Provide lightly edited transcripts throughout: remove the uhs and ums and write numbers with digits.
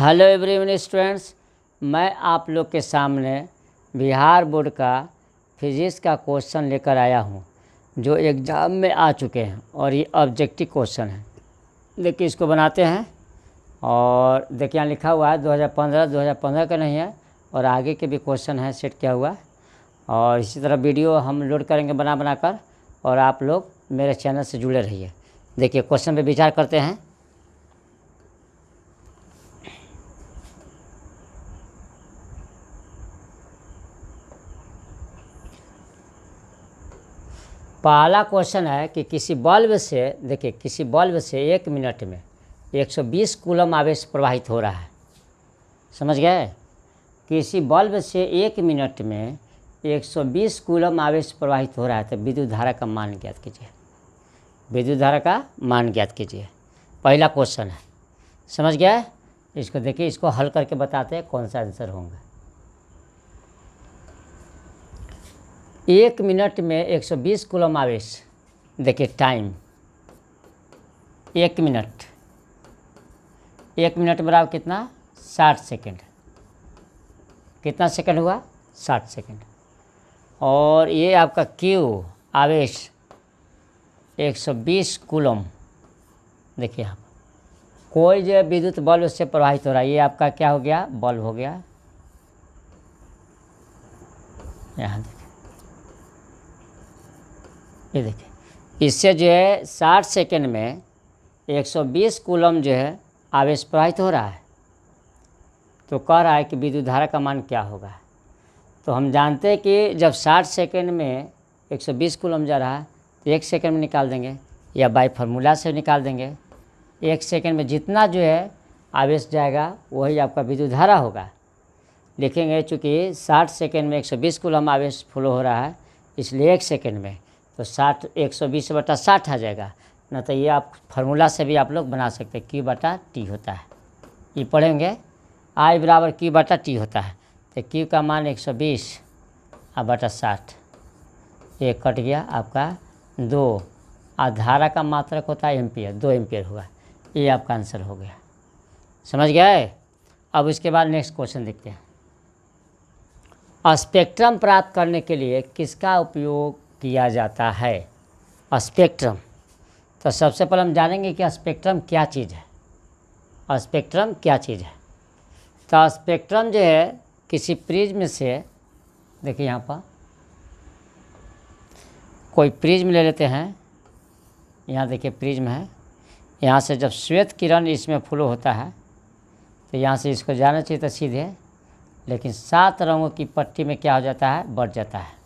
Hello everyone students, मैं आप लोग के सामने बिहार बोर्ड का फिजिक्स का क्वेश्चन लेकर आया हूं, जो एग्ज़ाम में आ चुके हैं और ये ऑब्जेक्टिव क्वेश्चन है। देखिए इसको बनाते हैं और देखिए यहाँ लिखा हुआ है 2015 का नहीं है और आगे के भी क्वेश्चन है सेट किया हुआ। और इसी तरह वीडियो हम लोड करेंगे बना कर, और आप लोग मेरे चैनल से जुड़े रहिए। देखिए क्वेश्चन पे विचार करते हैं। पहला क्वेश्चन है कि किसी बल्ब से, देखिए किसी बल्ब से 1 मिनट में 120 कूलम आवेश प्रवाहित हो रहा है। समझ गए? किसी बल्ब से 1 मिनट में 120 कूलम आवेश प्रवाहित हो रहा है, तो विद्युत धारा का मान ज्ञात कीजिए। विद्युत धारा का मान ज्ञात कीजिए, पहला क्वेश्चन है। समझ गए? इसको देखिए, इसको हल करके बताते हैं कौन सा आंसर होंगे। 1 मिनट में 120 कूलम आवेश, देखिए टाइम 1 मिनट, 1 मिनट बराबर कितना? 60 सेकेंड। कितना सेकंड हुआ? 60 सेकंड। और ये आपका क्यू आवेश 120 कूलम। देखिए यहाँ कोई जो विद्युत बल्ब से प्रवाहित हो रहा है, ये आपका क्या हो गया? बल्ब हो गया। यहाँ देखिए, ये देखिए, इससे जो है 60 सेकेंड में 120 कूलम जो है आवेश प्रवाहित हो रहा है। तो कह रहा है कि विद्युत धारा का मान क्या होगा। तो हम जानते हैं कि जब 60 सेकेंड में 120 कूलम जा रहा है तो 1 सेकेंड में निकाल देंगे, या बाय फार्मूला से निकाल देंगे। 1 सेकेंड में जितना जो है आवेश जाएगा वही आपका विद्युत धारा होगा। लिखेंगे चूँकि 60 सेकेंड में 120 कूलम आवेश फ्लो हो रहा है, इसलिए 1 सेकेंड में तो 120/60 आ जाएगा। न तो ये आप फार्मूला से भी आप लोग बना सकते हैं, Q/T होता है। ये पढ़ेंगे I बराबर Q/T होता है। तो Q का मान 120/60, ये कट गया आपका 2। और धारा का मात्रक होता है एम्पियर, 2 एम्पियर होगा। ये आपका आंसर हो गया। समझ गए? अब इसके बाद नेक्स्ट क्वेश्चन देखते हैं। स्पेक्ट्रम प्राप्त करने के लिए किसका उपयोग किया जाता है? स्पेक्ट्रम। तो सबसे पहले हम जानेंगे कि स्पेक्ट्रम क्या चीज़ है। स्पेक्ट्रम क्या चीज़ है? तो स्पेक्ट्रम जो है किसी प्रिज्म से, देखिए यहाँ पर कोई प्रिज्म ले लेते हैं। यहाँ देखिए प्रिज्म है, यहाँ से जब श्वेत किरण इसमें फ्लो होता है तो यहाँ से इसको जाना चाहिए था सीधे, लेकिन 7 रंगों की पट्टी में क्या हो जाता है? बढ़ जाता है।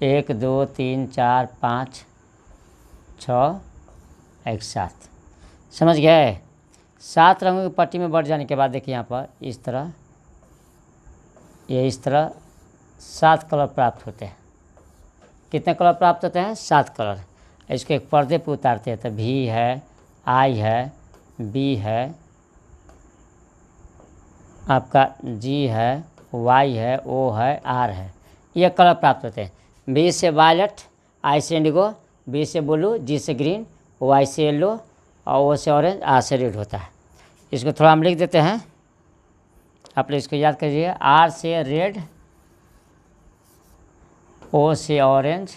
1 2 3 4 5 6 1 7। समझ गए? 7 रंगों की पट्टी में बढ़ जाने के बाद देखिए यहाँ पर इस तरह, ये इस तरह 7 कलर प्राप्त होते हैं। कितने कलर प्राप्त होते हैं? 7 कलर। इसको एक पर्दे पे उतारते हैं तो V है, I है, B है, आपका G है, Y है, O है, R है। ये कलर प्राप्त होते हैं। B से वायलेट, I से इंडिगो, B से ब्लू, G से ग्रीन, Y से येलो और O से ऑरेंज, R से रेड होता है। इसको थोड़ा हम लिख देते हैं, आप लोग इसको याद करिए। R से रेड, O से ऑरेंज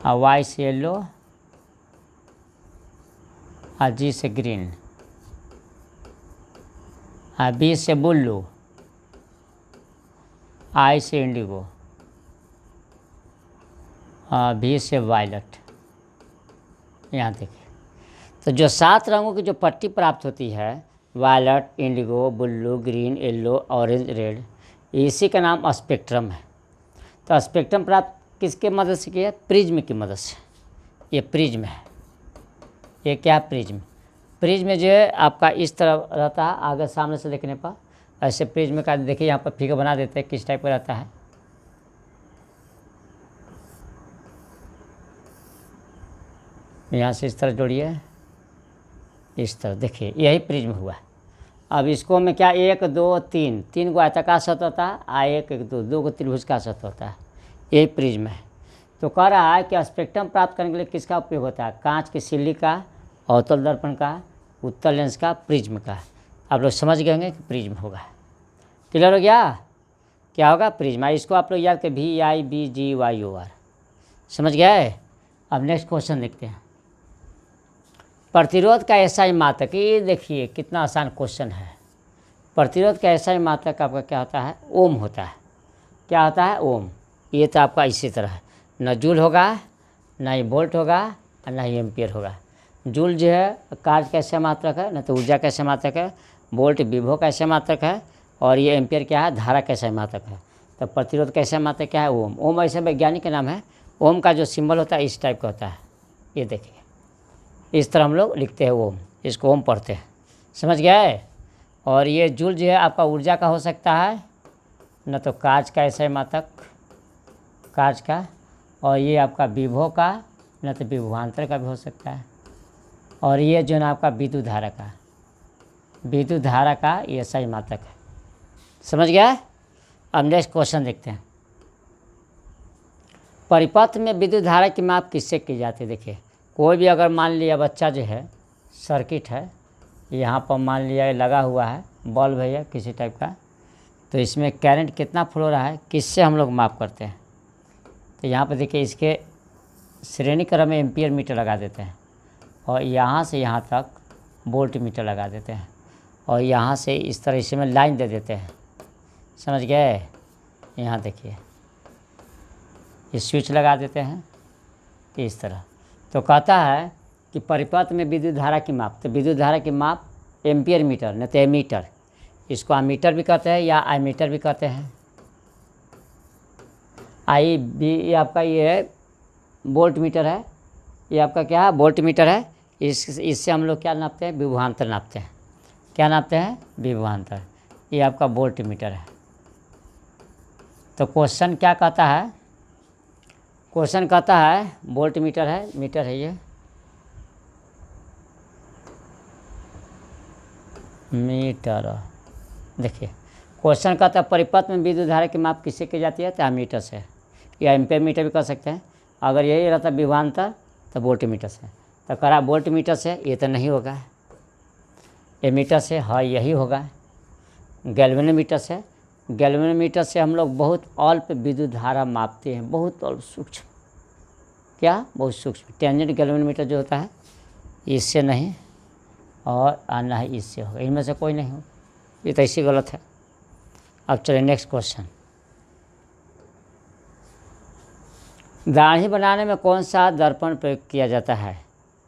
और Y से येलो और G से ग्रीन और B से ब्लू, I से इंडिगो और B से वायलेट। यहाँ देखिए, तो जो 7 रंगों की जो पट्टी प्राप्त होती है, violet, indigo, blue, green, yellow, orange, red, इसी का नाम स्पेक्ट्रम है। तो स्पेक्ट्रम प्राप्त किसके मदद से किया? प्रिज्म की मदद से। ये प्रिज्म है। ये क्या? प्रिज्म। प्रिज्म जो है आपका इस तरह रहता है, आगे सामने से देखने पर ऐसे प्रिज्म का देखिए यहाँ पर फिगर बना देते हैं किस टाइप का रहता है। यहाँ से इस तरह जोड़िए, इस तरह देखिए, यही प्रिज्म हुआ। अब इसको में क्या 1 2 3 3 गो आयताकार सतह होता है, 1 1 2 गो त्रिभुज का सतह होता है। यही प्रिज्म है। तो कह रहा है कि स्पेक्ट्रम प्राप्त करने के लिए किसका उपयोग होता है? कांच की सिल्ली का अवतल दर्पण का, उत्तल लेंस का, प्रिज्म का। आप लोग समझ गए होंगे कि प्रिज्म होगा। क्लियर हो गया? क्या होगा? प्रिज्म। इसको आप लोग याद करें, VIBGYOR। समझ गए? अब नेक्स्ट क्वेश्चन देखते हैं। प्रतिरोध का एसआई मात्रक, ये देखिए कितना आसान क्वेश्चन है। प्रतिरोध का एसआई मात्रक आपका क्या होता है? ओम होता है। क्या होता है? ओम। ये तो आपका इसी तरह है, न जूल होगा, न ही वोल्ट होगा, और न ही एम्पियर होगा। जूल जो है कार्य का एसआई मात्रक है, न तो ऊर्जा का एसआई मात्रक है। वोल्ट विभव का एसआई मात्रक है, और ये एम्पियर क्या है? धारा का एसआई मात्रक है। तो प्रतिरोध का एसआई मात्रक क्या है? ओम। ओम ऐसे वैज्ञानिक का नाम है। ओम का जो सिंबल होता है इस टाइप का होता है, ये देखिए इस तरह हम लोग लिखते हैं ओम, इसको ओम पढ़ते हैं। समझ गए? और ये जूल जो है आपका ऊर्जा का हो सकता है, न तो कार्य का एसआई मात्रक, कार्य का, और ये आपका विभव का, न तो विभवांतर का भी हो सकता है। और ये जो है ना आपका विद्युत धारा का, विद्युत धारा का ये एसआई मात्रक है। समझ गया? अब नेक्स्ट क्वेश्चन देखते हैं। परिपथ में विद्युत धारा की माप किससे की जाती है? देखिए कोई भी अगर मान लिया बच्चा जो है, सर्किट है यहाँ पर, मान लिया लगा हुआ है बल्ब है या किसी टाइप का, तो इसमें करंट कितना फ्लो रहा है, किससे हम लोग माप करते हैं? तो यहाँ पर देखिए इसके श्रेणी क्रम में एम्पियर मीटर लगा देते हैं, और यहाँ से यहाँ तक वोल्ट मीटर लगा देते हैं, और यहाँ से इस तरह इसमें लाइन दे देते हैं। समझ गए? यहाँ देखिए ये स्विच लगा देते हैं इस तरह। तो कहता है कि परिपथ में विद्युत धारा की माप, तो विद्युत धारा की माप एम्पियर मीटर, न तो एमीटर, इसको एमीटर भी कहते हैं या एमीटर भी कहते हैं। आई बी ये आपका ये है वोल्ट मीटर है, ये आपका क्या है? वोल्ट मीटर है। इससे हम लोग क्या नापते हैं? विभवांतर नापते हैं। क्या नापते हैं? विभवांतर। ये आपका वोल्ट मीटर है। तो क्वेश्चन क्या कहता है? क्वेश्चन कहता है वोल्ट मीटर है, मीटर है ये मीटर। देखिए क्वेश्चन कहता है परिपथ में विद्युत धारा की माप किससे की जाती है? तो एमीटर से, या एम्पियर मीटर भी कर सकते हैं। अगर यही रहता विभवांतर तो वोल्ट मीटर से। तो करा वोल्ट मीटर से, ये तो नहीं होगा। एमीटर से, हाँ यही होगा। गैल्वेनोमीटर से, गैल्वेनोमीटर से हम लोग बहुत अल्प विद्युत धारा मापते हैं, बहुत अल्प सूक्ष्म। क्या? बहुत सूक्ष्म। टेंजेंट गैल्वेनोमीटर जो होता है इससे नहीं, और आना है इससे होगा। इनमें से कोई नहीं हो, ये तो ऐसी गलत है। अब चलिए नेक्स्ट क्वेश्चन। दाढ़ी बनाने में कौन सा दर्पण प्रयोग किया जाता है?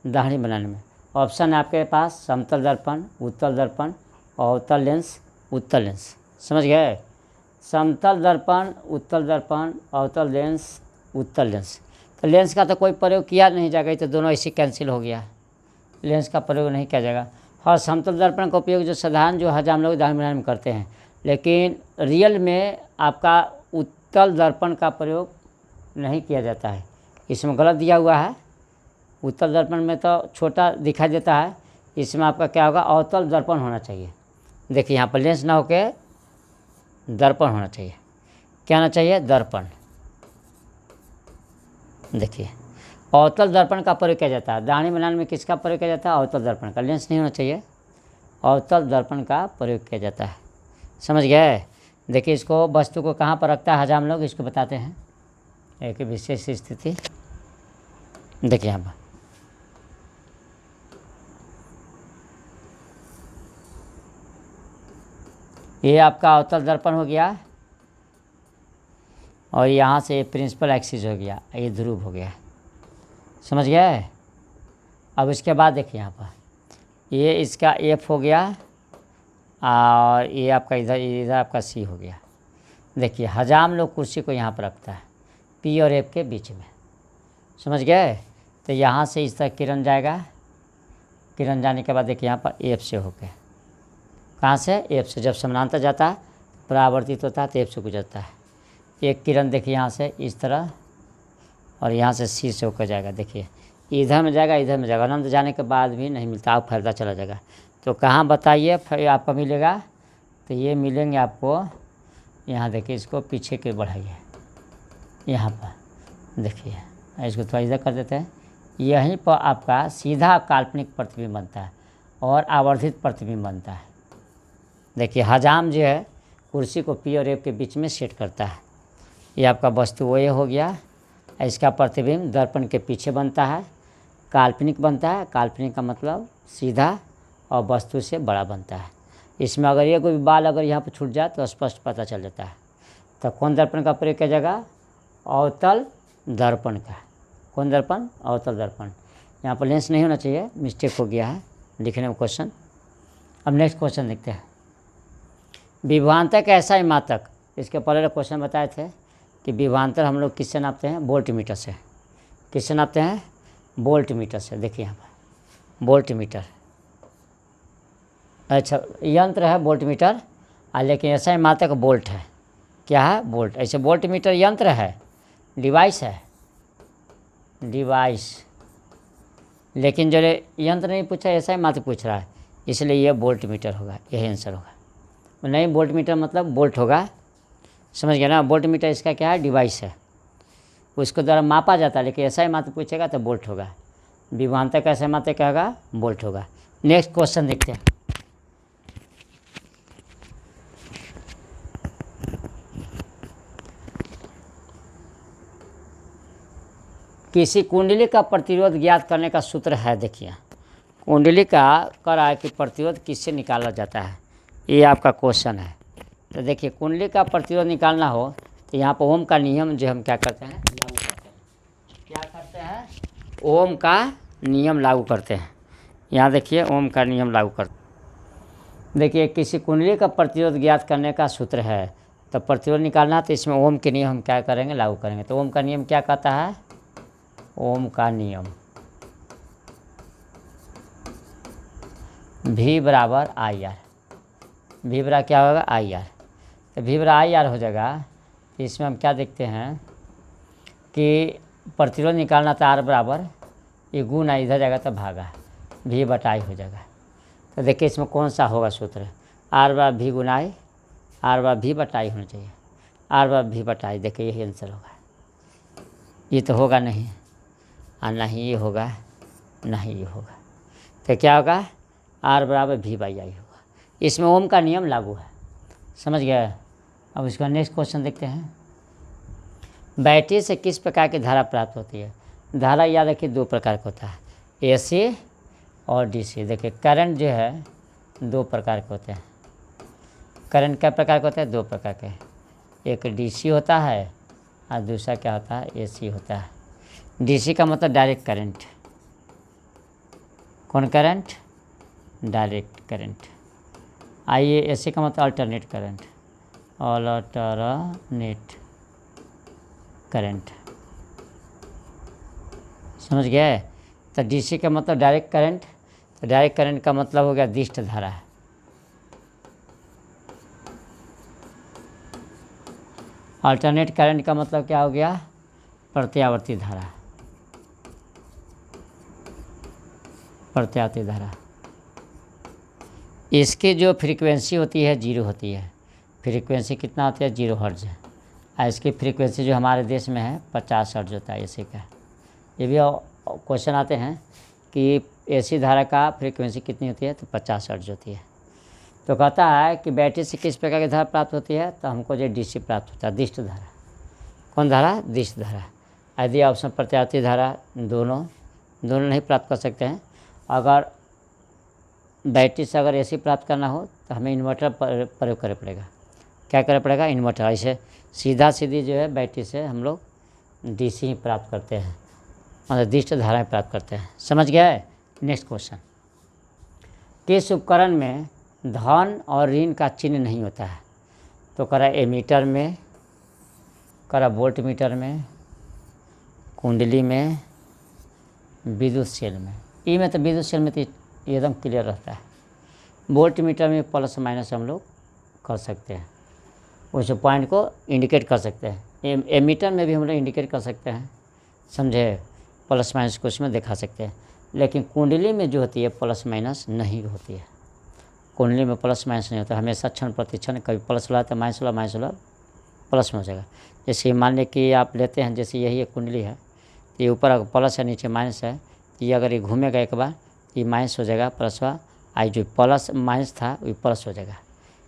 दाढ़ी बनाने में ऑप्शन है आपके पास समतल दर्पण, उत्तल दर्पण, अवतल लेंस, उत्तल लेंस। समझ गए? समतल दर्पण, उत्तल दर्पण, अवतल लेंस, उत्तल लेंस। तो लेंस का तो कोई प्रयोग किया नहीं जाएगा, तो दोनों ऐसे कैंसिल हो गया। लेंस का प्रयोग नहीं किया जाएगा। और समतल दर्पण का उपयोग जो साधारण जो हम लोग दाढ़ी बनाने में करते हैं, लेकिन रियल में आपका उत्तल दर्पण का प्रयोग नहीं किया जाता है। इसमें गलत दिया हुआ है। उत्तल दर्पण में तो छोटा दिखाई देता है, इसमें आपका क्या होगा? अवतल दर्पण होना चाहिए। देखिए यहाँ पर लेंस ना होके दर्पण होना चाहिए। क्या होना चाहिए? दर्पण। देखिए अवतल दर्पण का प्रयोग किया जाता है दाढ़ी बनाने में। किसका प्रयोग किया जाता है? अवतल दर्पण का। लेंस नहीं होना चाहिए, अवतल दर्पण का प्रयोग किया जाता है। समझ गए? देखिए इसको वस्तु को कहाँ पर रखता है हम लोग इसको बताते हैं। एक विशेष स्थिति देखिए यहाँ पर, ये आपका अवतल दर्पण हो गया, और यहाँ से प्रिंसिपल एक्सिस हो गया, ये ध्रुव हो गया। समझ गए? अब इसके बाद देखिए यहाँ पर ये इसका एफ हो गया, और ये आपका इधर आपका सी हो गया। देखिए हजाम लोग कुर्सी को यहाँ पर रखता है पी और एफ के बीच में। समझ गए? तो यहाँ से इस तरह किरण जाएगा, किरण जाने के बाद देखिए यहाँ पर एफ से होकर, कहाँ से? एफ से। जब समानांतर जाता है परावर्तित होता है तो एफ से गुजरता है। एक किरण देखिए यहाँ से इस तरह, और यहाँ से सी से होकर जाएगा। देखिए इधर में जाएगा, इधर में जाएगा, अनंत जाने के बाद भी नहीं मिलता, आप फैलता चला जाएगा। तो कहाँ बताइए फिर आपको मिलेगा? तो ये मिलेंगे आपको यहाँ। देखिए इसको पीछे के बढ़ाइए, यहाँ पर देखिए, इसको थोड़ा इधर कर देते हैं, यहीं पर आपका सीधा काल्पनिक प्रतिबिंब बनता है और आवर्धित प्रतिबिंब बनता है। देखिए हजाम जो है कुर्सी को पी और ए के बीच में सेट करता है। ये आपका वस्तु वो ये हो गया। इसका प्रतिबिंब दर्पण के पीछे बनता है, काल्पनिक बनता है। काल्पनिक का मतलब सीधा और वस्तु से बड़ा बनता है। इसमें अगर ये कोई बाल अगर यहाँ पर छूट जाए तो स्पष्ट पता चल जाता है। तो कौन दर्पण का प्रयोग किया जाएगा? अवतल दर्पण का। कौन दर्पण? अवतल दर्पण। यहाँ पर लेंस नहीं होना चाहिए, मिस्टेक हो गया है लिखने में क्वेश्चन। अब नेक्स्ट क्वेश्चन देखते हैं। विभवांतर का ऐसा मात्रक, इसके पहले क्वेश्चन बताए थे कि विभवांतर हम लोग किससे नापते हैं? वोल्ट मीटर से। किससे नापते हैं? वोल्ट मीटर से। देखिए यहाँ पर वोल्ट मीटर, अच्छा यंत्र है वोल्ट मीटर, लेकिन ऐसा मात्रक वोल्ट है। क्या है? वोल्ट। ऐसे वोल्ट मीटर यंत्र है, डिवाइस है, डिवाइस। लेकिन जो यंत्र नहीं पूछा, ऐसा ही मात्र पूछ रहा है, इसलिए ये वोल्ट मीटर होगा, यही आंसर होगा। नहीं वोल्ट मीटर मतलब वोल्ट होगा, समझ गया ना। वोल्ट मीटर इसका क्या है? डिवाइस है, उसको द्वारा मापा जाता है। लेकिन ऐसा ही मात्र पूछेगा तो वोल्ट होगा। विभवांतर का ऐसा मात्र क्या होगा? वोल्ट होगा। नेक्स्ट क्वेश्चन देखते हैं। किसी कुंडली का प्रतिरोध ज्ञात करने का सूत्र है। देखिए कुंडली का कर रहा है कि प्रतिरोध किससे निकाला जाता है, ये आपका क्वेश्चन है। तो देखिए कुंडली का प्रतिरोध निकालना हो तो यहाँ पर ओम का नियम जो हम क्या करते हैं? लागू करते हैं। क्या करते हैं? ओम का नियम लागू करते हैं। यहाँ देखिए ओम का नियम लागू करते हैं। देखिए किसी कुंडली का प्रतिरोध ज्ञात करने का सूत्र है, तो प्रतिरोध निकालना तो इसमें ओम के नियम हम क्या करेंगे? लागू करेंगे। तो ओम का नियम क्या कहता है? ओम का नियम V बराबर आई आर। V बराबर क्या होगा? I R. तो V बराबर आई आर हो जाएगा। तो इसमें हम क्या देखते हैं कि प्रतिरोध निकालना था R बराबर, ये गुना इधर जाएगा तो भागा, V बटा आई हो जाएगा। तो देखिए इसमें कौन सा होगा सूत्र? R बराबर V गुना आई, R बराबर V बटा आई होना चाहिए। R बराबर V बटा आई, देखिए यही आंसर होगा। ये तो होगा नहीं, और नहीं ये होगा, नहीं ये होगा। तो क्या होगा? R बराबर V बाई आई होगा। इसमें ओम का नियम लागू है, समझ गए। अब इसका नेक्स्ट क्वेश्चन देखते हैं। बैटरी से किस प्रकार की धारा प्राप्त होती है? धारा याद रखिए दो प्रकार का होता है, AC और DC। देखिए करंट जो है दो प्रकार के होते हैं। करंट क्या प्रकार के होते हैं? दो प्रकार के। एक DC होता है और दूसरा क्या होता है? AC होता है। DC का मतलब डायरेक्ट करंट। कौन करंट? Direct current. आइए AC का मतलब अल्टरनेट करंट, अल्टरनेट करंट, समझ गए। तो DC का मतलब डायरेक्ट करंट, तो डायरेक्ट करंट का मतलब हो गया दिष्ट धारा। अल्टरनेट करंट का मतलब क्या हो गया? प्रत्यावर्ती धारा, प्रत्यावर्ती धारा। इसकी जो फ्रीक्वेंसी होती है 0 होती है। फ्रीक्वेंसी कितना होती है? 0 हर्ट्ज। और इसकी फ्रीक्वेंसी जो हमारे देश में है 50 हर्ट्ज होता है AC का। ये भी क्वेश्चन आते हैं कि AC धारा का फ्रीक्वेंसी कितनी होती है? तो 50 हर्ट्ज होती है। तो कहता है कि बैटरी से किस प्रकार की धारा प्राप्त होती है? तो हमको जो DC प्राप्त होता है, दिष्ट धारा। कौन धारा? दिष्ट धारा। यदि ऑप्शन प्रत्यावर्ती धारा, दोनों नहीं प्राप्त कर सकते हैं। अगर बैटरी से अगर AC प्राप्त करना हो तो हमें इन्वर्टर प्रयोग करना पड़ेगा। क्या करना पड़ेगा? इन्वर्टर। ऐसे सीधा सीधी जो है बैटरी से हम लोग DC ही प्राप्त करते हैं, मतलब दिष्ट धाराएं प्राप्त करते हैं, समझ गए। Next question. किस उपकरण में धन और ऋण का चिन्ह नहीं होता है? तो करा एमीटर में, करा वोल्ट मीटर में, कुंडली में, विद्युत सेल में। ई में तो विद्युत सेल में तो एकदम क्लियर रहता है। वोल्ट मीटर में प्लस माइनस हम लोग कर सकते हैं, उस पॉइंट को इंडिकेट कर सकते हैं। एमीटर में भी हम लोग इंडिकेट कर सकते हैं, समझे, प्लस माइनस को उसमें दिखा सकते हैं। लेकिन कुंडली में जो होती है प्लस माइनस नहीं होती है। कुंडली में प्लस माइनस नहीं होता, हमेशा क्षण प्रति क्षण कभी प्लस वाला तो माइनस वाला प्लस में हो जाएगा। जैसे मान लें कि आप लेते हैं, जैसे यही एक कुंडली है, तो ये ऊपर प्लस है नीचे माइनस है, ये अगर ये घूमेगा एक बार, ये माइनस हो जाएगा, प्लस हुआ, आई जो प्लस माइनस था वो प्लस हो जाएगा।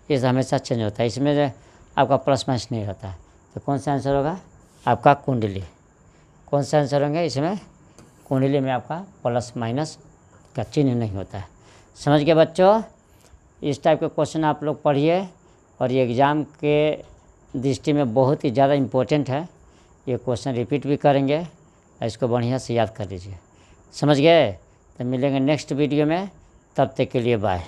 ये हमेशा चेंज होता है, इसमें जो आपका प्लस माइनस नहीं रहता है। तो कौन सा आंसर होगा आपका कुंडली। कौन सा आंसर होंगे इसमें, कुंडली में आपका प्लस माइनस का चिन्ह नहीं होता है। समझ गए बच्चों, इस टाइप के क्वेश्चन आप लोग पढ़िए और ये एग्ज़ाम के दृष्टि में बहुत ही ज़्यादा इम्पोर्टेंट है। ये क्वेश्चन रिपीट भी करेंगे, इसको बढ़िया से याद कर लीजिए। समझ गए। तो मिलेंगे नेक्स्ट वीडियो में, तब तक के लिए बाय।